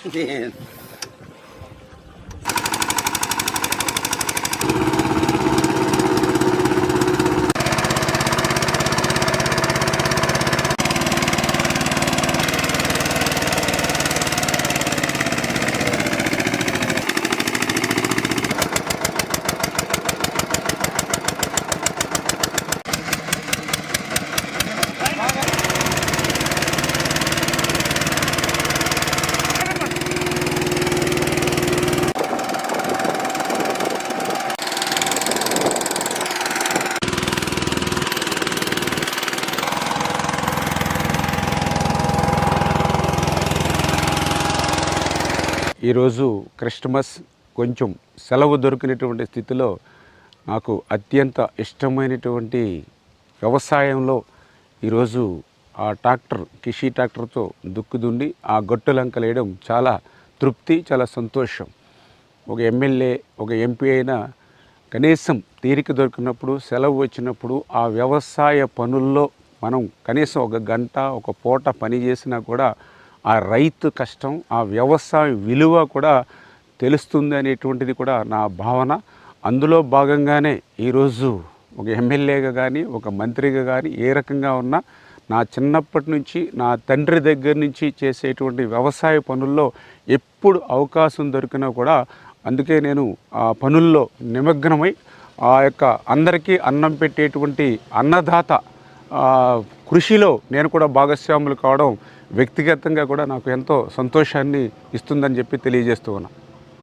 Man. ఈరోజు Christmas కొంచెం సెలవు దొరికినటువంటి స్థితిలో నాకు అత్యంత ఇష్టమైనటువంటి వ్యవసాయంలో ఈరోజు ఆ ట్రాక్టర్ కిషి ట్రాక్టర్తో దుక్కుదుండి ఆ గట్టులంకలేయడం చాలా తృప్తి, చాలా సంతోషం. ఒక ఎమ్మెల్యే, ఒక ఎంపీ అయినా కనీసం తీరిక దొరికినప్పుడు, సెలవు వచ్చినప్పుడు ఆ వ్యవసాయ పనుల్లో మనం కనీసం ఒక గంట, ఒక పూట పని చేసినా కూడా ఆ రైతు కష్టం, ఆ వ్యవసాయ విలువ కూడా తెలుస్తుంది అనేటువంటిది కూడా నా భావన. అందులో భాగంగానే ఈరోజు ఒక ఎమ్మెల్యేగా కానీ, ఒక మంత్రిగా కానీ ఏ రకంగా ఉన్నా నా చిన్నప్పటి నుంచి నా తండ్రి దగ్గర నుంచి చేసేటువంటి వ్యవసాయ పనుల్లో ఎప్పుడు అవకాశం దొరికినా కూడా అందుకే నేను ఆ పనుల్లో నిమగ్నమై ఆ యొక్క అందరికీ అన్నం పెట్టేటువంటి అన్నదాత కృషిలో నేను కూడా భాగస్వాములు కావడం వ్యక్తిగతంగా కూడా నాకు ఎంతో సంతోషాన్ని ఇస్తుందని చెప్పి తెలియజేస్తూ ఉన్నాను.